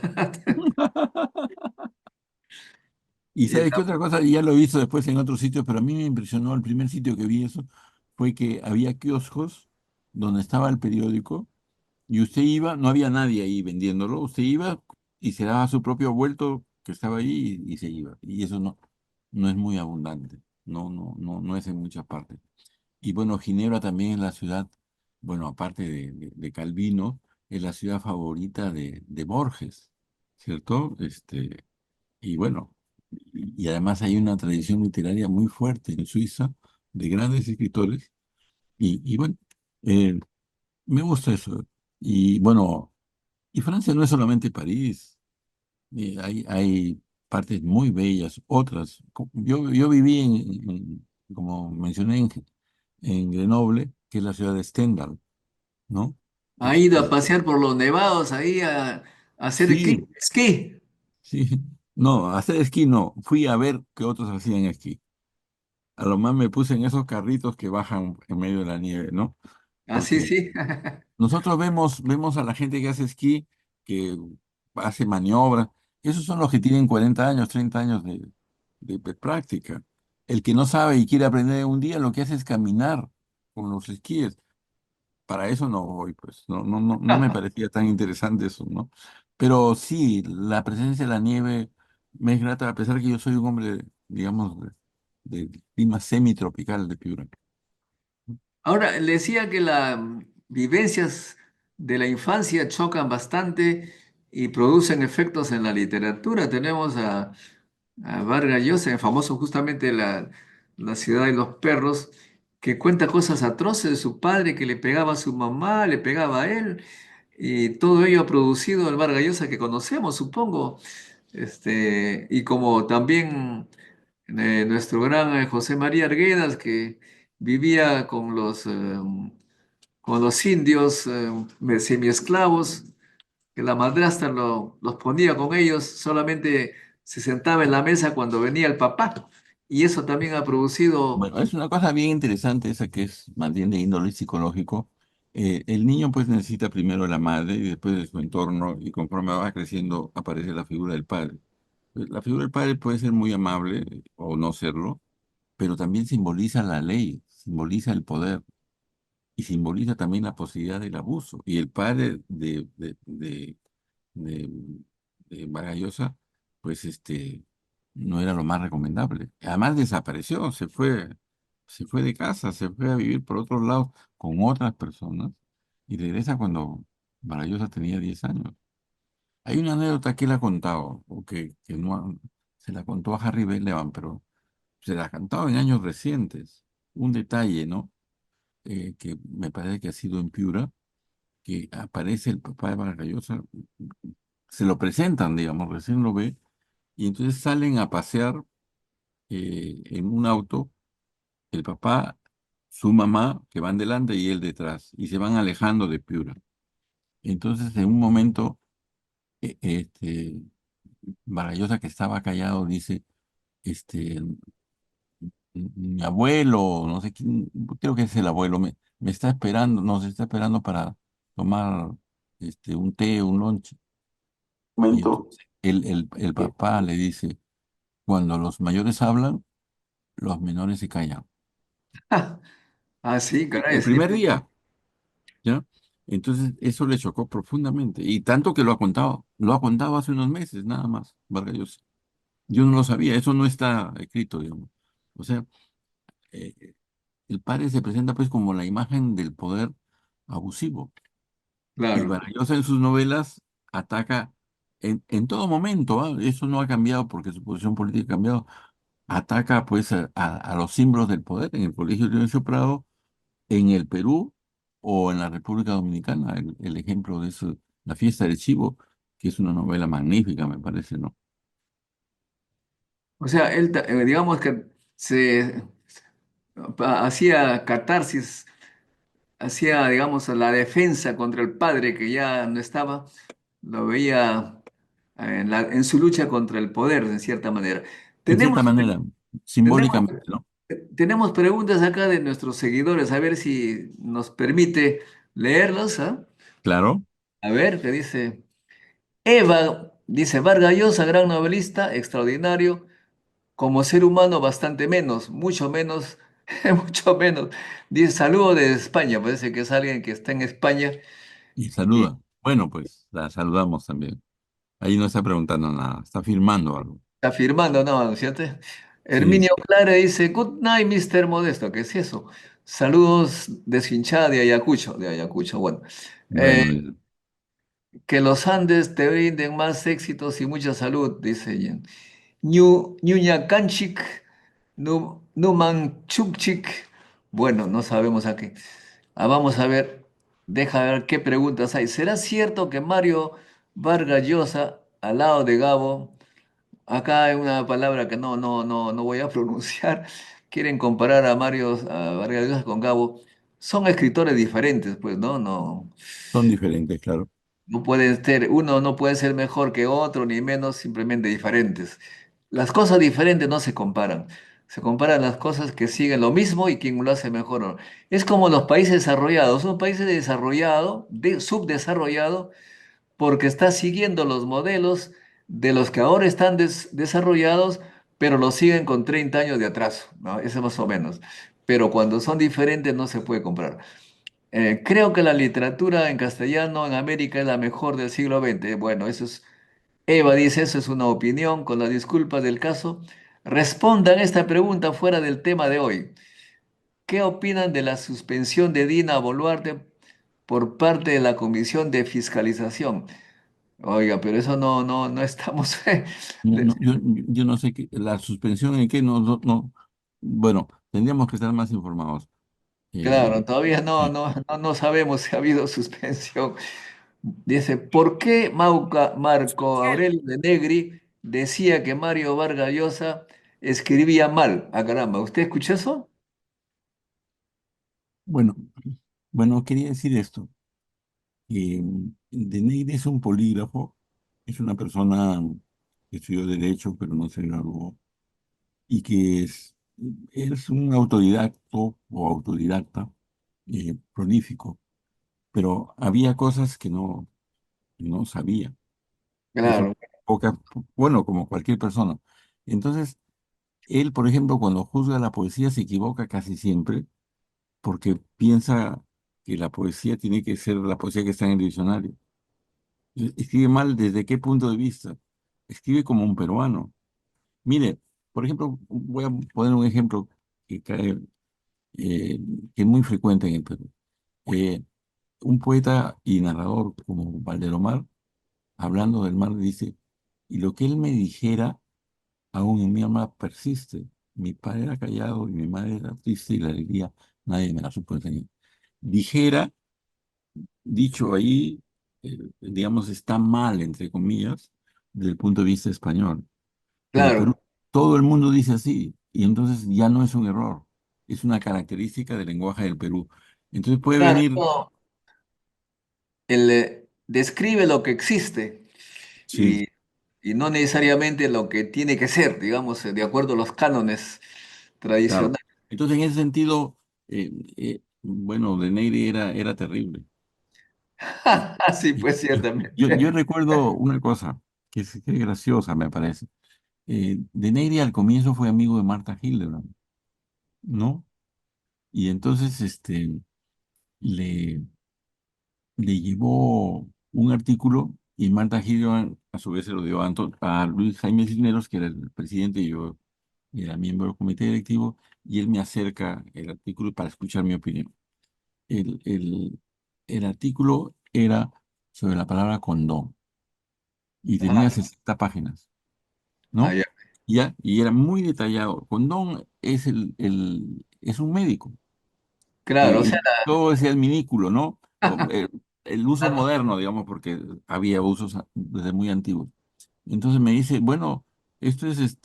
Y Y el sabes qué otra cosa, ya lo he visto después en otros sitios, pero a mí me impresionó el primer sitio que vi eso, fue que había kioscos donde estaba el periódico y usted iba, no había nadie ahí vendiéndolo, usted iba y se daba su propio vuelto que estaba ahí y se iba. Y eso no es muy abundante, no es en muchas partes. Y bueno, Ginebra también es la ciudad, bueno, aparte de Calvino, es la ciudad favorita de Borges, ¿cierto? Y bueno, y además hay una tradición literaria muy fuerte en Suiza de grandes escritores. Y bueno, eh, me gusta eso. Y bueno, y Francia no es solamente París, hay partes muy bellas, otras. Yo viví como mencioné, en Grenoble, que es la ciudad de Stendhal, ¿no? Ha ido a Este, pasear por los nevados ahí a hacer sí, esquí. sí. No, hacer esquí no. Fui a ver qué otros hacían esquí. A lo más me puse en esos carritos que bajan en medio de la nieve, ¿no? Así Porque sí. nosotros vemos a la gente que hace esquí, que hace maniobras. Esos son los que tienen 40 años, 30 años de práctica. El que no sabe y quiere aprender un día, lo que hace es caminar con los esquíes. Para eso no voy, pues. No me parecía tan interesante eso, ¿no? Pero sí, la presencia de la nieve me es grata, a pesar que yo soy un hombre, digamos, de clima semitropical de Piura. Ahora, le decía que las vivencias de la infancia chocan bastante y producen efectos en la literatura. Tenemos a Vargas Llosa, el famoso justamente la ciudad de los perros, que cuenta cosas atroces de su padre que le pegaba a su mamá, le pegaba a él, y todo ello ha producido el Vargas Llosa que conocemos, supongo. Y como también nuestro gran José María Arguedas, que vivía con los indios semiesclavos, que la madrastra los ponía con ellos, solamente se sentaba en la mesa cuando venía el papá. Y eso también ha producido, Bueno, es una cosa bien interesante esa que es más bien de índole psicológico. El niño pues necesita primero de la madre y después de su entorno y conforme va creciendo aparece la figura del padre. La figura del padre puede ser muy amable o no serlo, pero también simboliza la ley, simboliza el poder y simboliza también la posibilidad del abuso. Y el padre de, de Vargas Llosa, pues no era lo más recomendable. Además desapareció, se fue de casa, se fue a vivir por otros lados con otras personas y regresa cuando Vargas Llosa tenía 10 años. Hay una anécdota que él ha contado, o que no se la contó a Harry Belafonte, pero se la ha contado en años recientes. Un detalle, ¿no? Que me parece que ha sido en Piura, que aparece el papá de Vargas Llosa, se lo presentan, digamos, recién lo ve, y entonces salen a pasear en un auto, el papá, su mamá, que van delante y él detrás, y se van alejando de Piura. Entonces, en un momento, Vargas Llosa, que estaba callado, dice, este, mi abuelo, no sé quién, creo que es el abuelo, me está esperando, nos está esperando para tomar un té, un lunch. Y Momento. entonces el papá le dice, cuando los mayores hablan, los menores se callan. ah, sí, caray, El sí, primer día, ¿ya? Entonces eso le chocó profundamente. Y tanto que lo ha contado hace unos meses, nada más, Vargas Llosa. Yo no lo sabía, eso no está escrito, digamos. O sea, eh, el padre se presenta pues como la imagen del poder abusivo. Y claro. Vargas Llosa en sus novelas ataca en todo momento, ¿ah? Eso no ha cambiado porque su posición política ha cambiado. Ataca pues a los símbolos del poder en el Colegio Dionisio Prado, en el Perú o en la República Dominicana. El ejemplo de eso, La fiesta del chivo, que es una novela magnífica, me parece, ¿no? O sea, él, digamos que se hacía catarsis, hacía, digamos, la defensa contra el padre que ya no estaba, lo veía en su lucha contra el poder, de cierta manera. En cierta Tenemos, manera, tenemos, simbólicamente, ¿no? tenemos preguntas acá de nuestros seguidores, a ver si nos permite leerlas, ¿ah? Claro. A ver, ¿qué dice? Eva, dice Vargas Llosa, gran novelista, extraordinario, como ser humano bastante menos, mucho menos, mucho menos. Dice, saludo de España, parece que es alguien que está en España. Y Y saluda. Bueno, pues la saludamos también. ahí no está preguntando nada, está firmando algo. Está firmando, ¿no? ¿No es cierto? Sí, Herminio Clara dice, Good night, Mr. Modesto. ¿Qué es eso? Saludos deshinchada de Ayacucho, de Ayacucho. Bueno, eh, bueno, que los Andes te brinden más éxitos y mucha salud, dice ella. Ñuña Canchik, Numan Chukchik. Bueno, no sabemos a qué. Vamos a ver, deja ver qué preguntas hay. ¿Será cierto que Mario Vargas Llosa, al lado de Gabo, acá hay una palabra que no voy a pronunciar, quieren comparar a Mario a Vargas Llosa con Gabo? Son escritores diferentes, pues, ¿no? No. son diferentes, claro. No puede ser, uno no puede ser mejor que otro, ni menos, simplemente diferentes. Las cosas diferentes no se comparan. Se comparan las cosas que siguen lo mismo y quien lo hace mejor. ¿No? Es como los países desarrollados. Un país desarrollado, subdesarrollado, porque está siguiendo los modelos de los que ahora están desarrollados, pero los siguen con 30 años de atraso, ¿no? Eso más o menos. Pero cuando son diferentes no se puede comparar. Creo que la literatura en castellano en América es la mejor del siglo XX. Bueno, eso es, Eva dice, eso es una opinión, con las disculpas del caso. Respondan esta pregunta fuera del tema de hoy. ¿Qué opinan de la suspensión de Dina Boluarte por parte de la Comisión de Fiscalización? Oiga, pero eso no estamos. No, no, yo no sé qué, la suspensión en qué, bueno, tendríamos que estar más informados. Eh, Claro, todavía sí. no sabemos si ha habido suspensión. Dice, ¿por qué Marco Aurelio de Negri decía que Mario Vargas Llosa escribía mal? Ah, caramba, ¿usted escuchó eso? Bueno, bueno, quería decir esto. De Neyre es un polígrafo, es una persona que estudió Derecho, pero no se graduó, y que es un autodidacto o autodidacta prolífico, pero había cosas que no sabía. Eso, Claro, poca, bueno, como cualquier persona. Entonces, él, por ejemplo, cuando juzga la poesía se equivoca casi siempre porque piensa que la poesía tiene que ser la poesía que está en el diccionario. Escribe mal desde qué punto de vista. Escribe como un peruano. Mire, por ejemplo, voy a poner un ejemplo que cae, eh, que es muy frecuente en el Perú. Eh, un poeta y narrador como Valderomar, hablando del mar, dice, y lo que él me dijera, aún en mi alma persiste. Mi padre era callado y mi madre era triste y la alegría nadie me la supo enseñar. Dijera, dicho ahí, digamos, está mal, entre comillas, desde el punto de vista español. Pero el Perú, claro, todo el mundo dice así, y entonces ya no es un error, es una característica del lenguaje del Perú. Entonces puede claro, venir, no, él describe lo que existe sí, y, y no necesariamente lo que tiene que ser, digamos, de acuerdo a los cánones claro. tradicionales. Entonces en ese sentido, bueno, de Neyre era terrible. Sí, Y pues yo ciertamente. recuerdo una cosa que es graciosa, me parece. De Neyre al comienzo fue amigo de Marta Hildebrand, ¿no? Y entonces le, le llevó un artículo y Marta Hildebrand a su vez se lo dio a Luis Jaime Cisneros, que era el presidente, y yo era miembro del comité directivo, y él me acerca el artículo para escuchar mi opinión. El, el, el artículo era sobre la palabra condón y tenía Ah, 60 páginas, ¿no? ya. Ya, y era muy detallado. Condón es un médico. Claro, o sea, Todo ese adminículo, ¿no? El uso la- moderno, digamos, porque había usos desde muy antiguos. Entonces me dice, bueno, esto es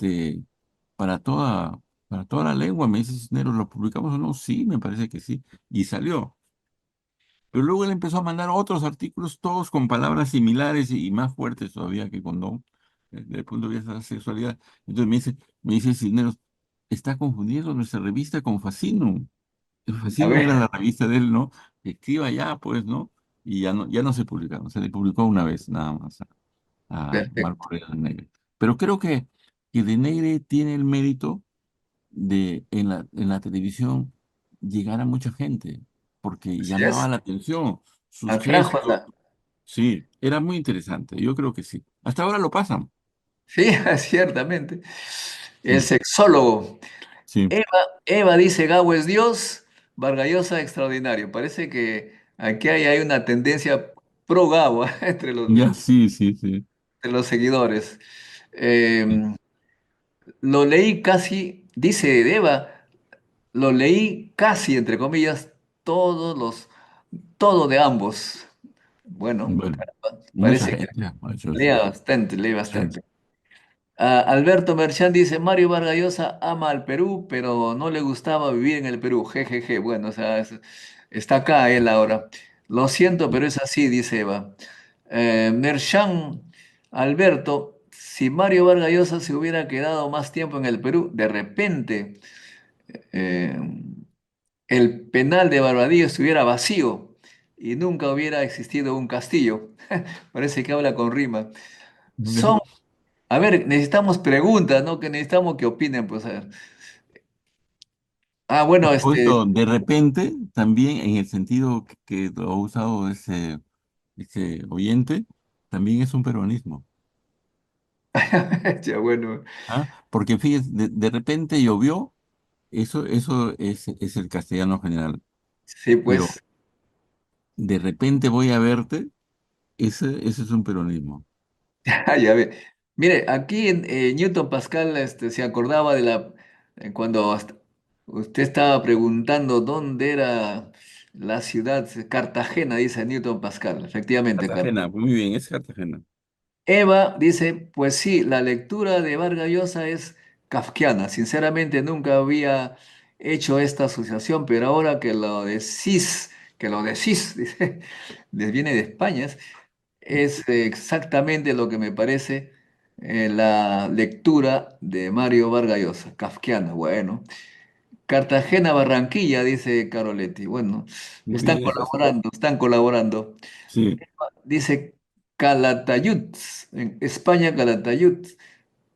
para toda la lengua. Me dice Cisneros, ¿lo publicamos o no? Sí, me parece que sí. Y salió. Pero luego él empezó a mandar otros artículos, todos con palabras similares y más fuertes todavía que condón, desde el punto de vista de la sexualidad. Entonces me dice Cisneros, está confundiendo nuestra revista con Fascinum. El a Fascinum era ver, la revista de él, ¿no? Escriba ya, pues, ¿no? Y ya no se publicaron, se le publicó una vez nada más a perfecto. Marco Aurelio Negre. Pero creo que de Negre tiene el mérito de en la televisión llegar a mucha gente, porque Así llamaba es. la atención sus Atrajo a gestos, la, Sí, era muy interesante. Yo creo que sí. Hasta ahora lo pasan. Sí, ciertamente. El Sí, sexólogo. sí, Eva, Eva dice Gabo es Dios, Vargas Llosa extraordinario. Parece que aquí hay una tendencia pro Gabo ya, sí, sí, sí. entre los seguidores. Sí. Eh, lo leí casi, dice Eva, lo leí casi, entre comillas, todo de ambos. Bueno, Bueno, caramba, mucha parece que gente ha hecho eso. leía bastante, leí Sí. bastante. Ah, Alberto Merchán dice, Mario Vargas Llosa ama al Perú, pero no le gustaba vivir en el Perú. Jejeje. Bueno, o sea, está acá él ahora. Lo siento, pero es así, dice Eva. Merchán, Alberto, si Mario Vargas Llosa se hubiera quedado más tiempo en el Perú, de repente eh, el penal de Barbadillo estuviera vacío y nunca hubiera existido un castillo. Parece que habla con rima. Ya. Son A ver, necesitamos preguntas, ¿no? Que necesitamos que opinen, pues a ver. Ah, bueno, O esto, de repente, también en el sentido que lo ha usado ese oyente, también es un peronismo. ya bueno, ¿Ah? Porque fíjese, de repente llovió, eso es el castellano general. sí, Pero pues, de repente voy a verte, ese es un peronismo. ya ve. Mire, aquí en Newton Pascal se acordaba de cuando usted estaba preguntando dónde era la ciudad, Cartagena, dice Newton Pascal, efectivamente, Cartagena, muy bien, es Cartagena. Eva dice, pues sí, la lectura de Vargas Llosa es kafkiana. Sinceramente nunca había hecho esta asociación, pero ahora que lo decís, dice, viene de España, es exactamente lo que me parece la lectura de Mario Vargas Llosa, kafkiana. Bueno, Cartagena, Barranquilla, dice Caroletti. Bueno, Muy bien, es así. están colaborando. Sí, Dice Calatayud, en España Calatayud.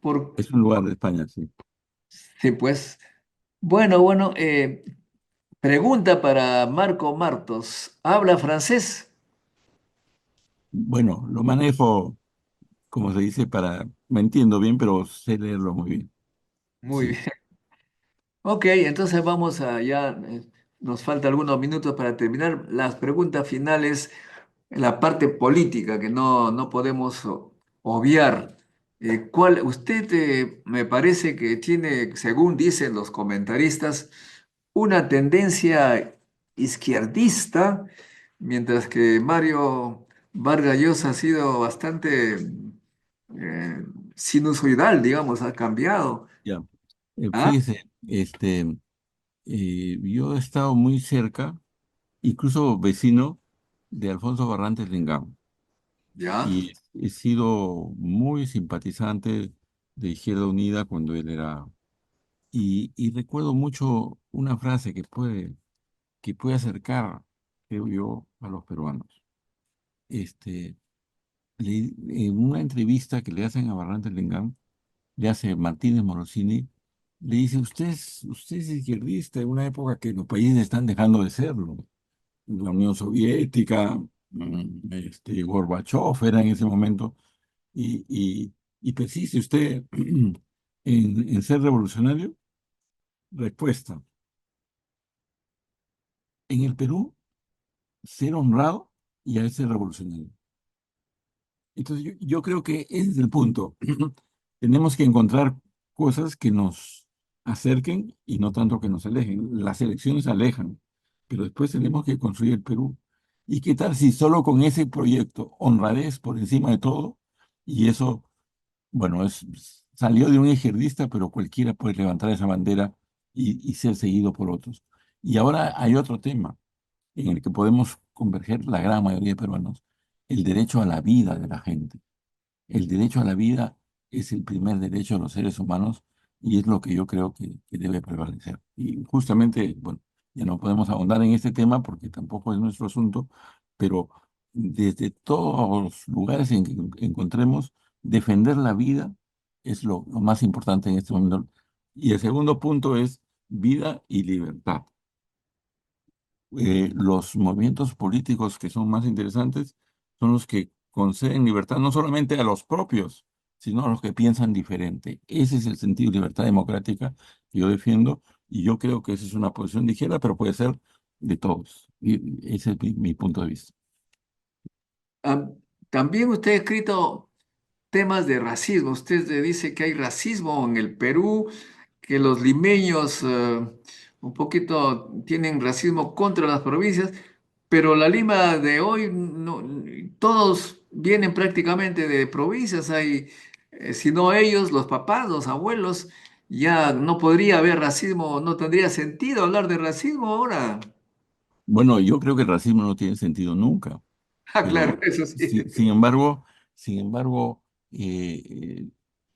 Por, es un lugar de España, sí. sí, pues. Bueno, pregunta para Marco Martos. ¿Habla francés? Bueno, lo manejo, como se dice, me entiendo bien, pero sé leerlo muy bien. Muy Sí, bien. Ok, entonces vamos a ya, nos falta algunos minutos para terminar las preguntas finales en la parte política que no podemos obviar. Usted me parece que tiene, según dicen los comentaristas, una tendencia izquierdista, mientras que Mario Vargas Llosa ha sido bastante sinusoidal, digamos, ha cambiado. ya. ¿Ah? Fíjese, yo he estado muy cerca, incluso vecino de Alfonso Barrantes Lingam, ¿Ya? y he sido muy simpatizante de Izquierda Unida cuando él era. Y recuerdo mucho una frase que puede acercar, creo yo, a los peruanos. Este, en una entrevista que le hacen a Barrantes Lingam, le hace Martínez Morosini, le dice, usted es izquierdista en una época que los países están dejando de serlo. La Unión Soviética, Gorbachov era en ese momento, y persiste usted en ser revolucionario. Respuesta, en el Perú, ser honrado y a ser revolucionario. Entonces, yo creo que ese es el punto. Tenemos que encontrar cosas que nos acerquen y no tanto que nos alejen. Las elecciones alejan, pero después tenemos que construir el Perú. ¿Y qué tal si solo con ese proyecto, honradez por encima de todo, y eso, bueno, salió de un izquierdista, pero cualquiera puede levantar esa bandera y ser seguido por otros? Y ahora hay otro tema en el que podemos converger la gran mayoría de peruanos, el derecho a la vida de la gente. El derecho a la vida es el primer derecho de los seres humanos y es lo que yo creo que debe prevalecer. Y justamente, bueno, ya no podemos ahondar en este tema porque tampoco es nuestro asunto, pero desde todos los lugares en que encontremos, defender la vida es lo más importante en este momento. Y el segundo punto es vida y libertad. Los movimientos políticos que son más interesantes son los que conceden libertad no solamente a los propios, sino a los que piensan diferente. Ese es el sentido de libertad democrática que yo defiendo y yo creo que esa es una posición de izquierda, pero puede ser de todos. Y ese es mi punto de vista. Ah, también usted ha escrito temas de racismo. Usted dice que hay racismo en el Perú, que los limeños un poquito tienen racismo contra las provincias, pero la Lima de hoy, todos vienen prácticamente de provincias. Hay, si no ellos, los papás, los abuelos, ya no podría haber racismo, no tendría sentido hablar de racismo ahora. Bueno, yo creo que el racismo no tiene sentido nunca. Ah, claro, Pero eso sí. sin embargo, eh,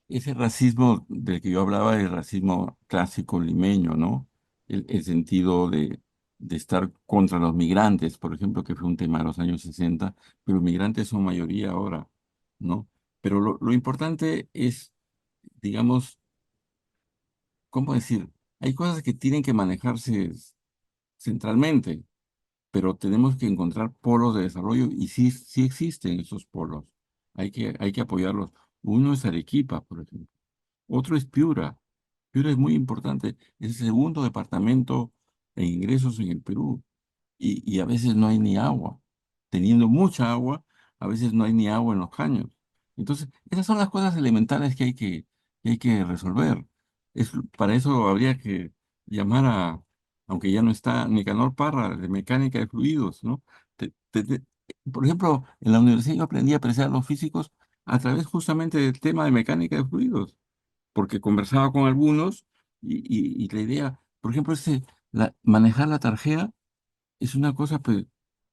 ese racismo del que yo hablaba es el racismo clásico limeño, ¿no? El sentido de estar contra los migrantes, por ejemplo, que fue un tema de los años 60, pero los migrantes son mayoría ahora, ¿no? Pero lo importante es, digamos, ¿cómo decir? Hay cosas que tienen que manejarse centralmente, pero tenemos que encontrar polos de desarrollo y sí, sí existen esos polos. Hay que apoyarlos. Uno es Arequipa, por ejemplo. Otro es Piura. Piura es muy importante. Es el segundo departamento en ingresos en el Perú y a veces no hay ni agua. Teniendo mucha agua, a veces no hay ni agua en los caños. Entonces, esas son las cosas elementales que hay que resolver. Para eso habría que llamar aunque ya no está Nicanor Parra, de mecánica de fluidos, ¿no? Por ejemplo, en la universidad yo aprendí a apreciar los físicos a través justamente del tema de mecánica de fluidos, porque conversaba con algunos y la idea, por ejemplo, manejar la tarjea es una cosa, pues,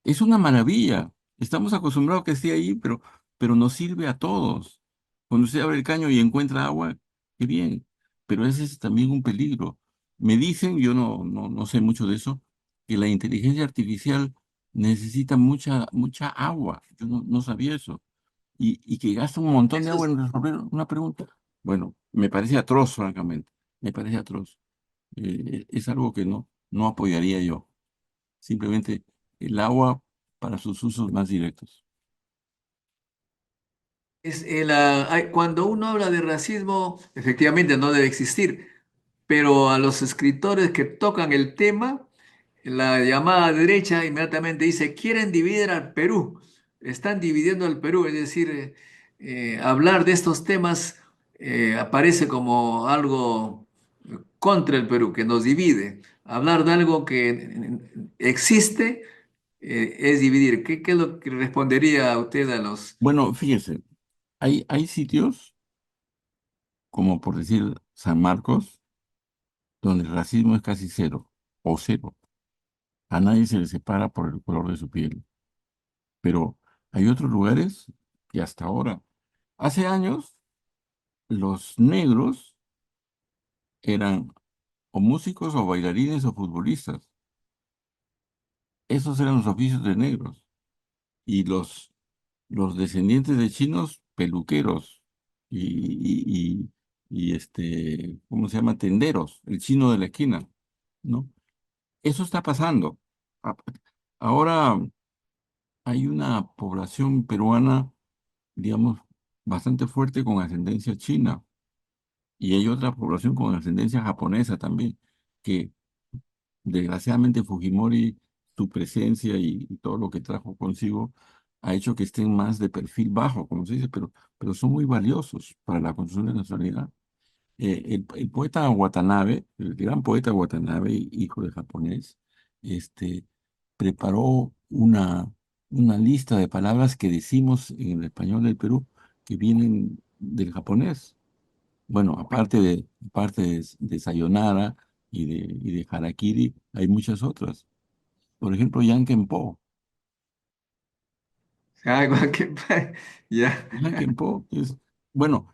es una maravilla. Estamos acostumbrados a que esté ahí, pero nos sirve a todos. Cuando usted abre el caño y encuentra agua, qué bien. Pero ese es también un peligro. Me dicen, yo no sé mucho de eso, que la inteligencia artificial necesita mucha, mucha agua. Yo no sabía eso. Y que gasta un montón de Eso agua es, en resolver una pregunta. Bueno, me parece atroz, francamente. Me parece atroz. Es algo que no apoyaría yo. Simplemente el agua para sus usos más directos. cuando uno habla de racismo, efectivamente no debe existir, pero a los escritores que tocan el tema, la llamada derecha inmediatamente dice, quieren dividir al Perú, están dividiendo al Perú, es decir, hablar de estos temas aparece como algo contra el Perú, que nos divide. Hablar de algo que existe es dividir. ¿Qué es lo que respondería usted a los... Bueno, fíjese, hay sitios, como por decir San Marcos, donde el racismo es casi cero o cero. A nadie se le separa por el color de su piel. Pero hay otros lugares que hasta ahora, hace años, los negros eran o músicos o bailarines o futbolistas. Esos eran los oficios de negros. Y los descendientes de chinos, peluqueros y ¿cómo se llama? Tenderos, el chino de la esquina, ¿no? Eso está pasando. A- Ahora hay una población peruana, digamos, bastante fuerte con ascendencia china y hay otra población con ascendencia japonesa también, que desgraciadamente Fujimori, su presencia y todo lo que trajo consigo, ha hecho que estén más de perfil bajo, como se dice, pero son muy valiosos para la construcción de nacionalidad. El poeta Watanabe, el gran poeta Watanabe, hijo de japonés, este, preparó una lista de palabras que decimos en el español del Perú que vienen del japonés. Bueno, aparte de sayonara y de harakiri, hay muchas otras. Por ejemplo, Yankenpo. Algo ya. Yankenpo bueno,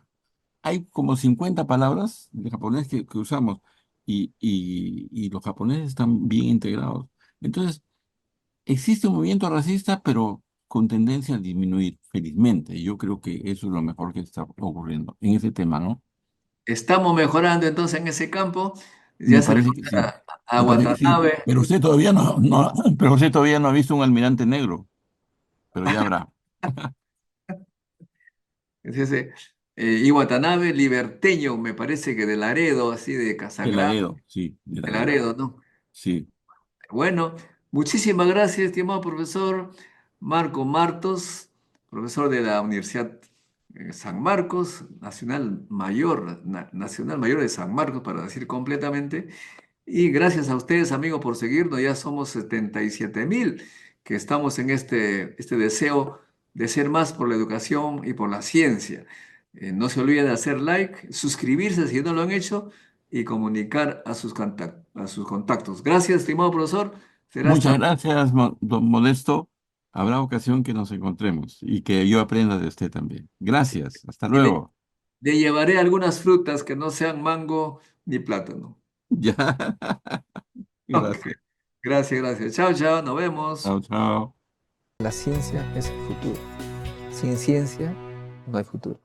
hay como 50 palabras de japonés que usamos y los japoneses están bien integrados. Entonces, existe un movimiento racista, pero con tendencia a disminuir, felizmente. Yo creo que eso es lo mejor que está ocurriendo en ese tema, ¿no? Estamos mejorando entonces en ese campo. Ya Me se le parece que sí. nota a Me parece que sí. Watanabe. Pero usted todavía no ha visto un almirante negro, pero ya habrá. Es ese, y Watanabe, liberteño, me parece que de Laredo, así de De Casagrande, Laredo, sí, de de Laredo. Laredo, ¿no? Sí. Bueno, muchísimas gracias, estimado profesor Marco Martos, profesor de la Universidad San Marcos, Nacional Mayor de San Marcos, para decir completamente. Y gracias a ustedes, amigos, por seguirnos. Ya somos 77.000 que estamos en este deseo de ser más por la educación y por la ciencia. No se olviden de hacer like, suscribirse si no lo han hecho y comunicar a sus contactos. Gracias, estimado profesor. Será Muchas hasta... gracias, don Modesto. Habrá ocasión que nos encontremos y que yo aprenda de usted también. Gracias. Hasta y le, luego. le llevaré algunas frutas que no sean mango ni plátano. Ya. Ok. Gracias. Gracias, gracias. Chao, chao. Nos vemos. Chao, chao. La ciencia es el futuro. Sin ciencia no hay futuro.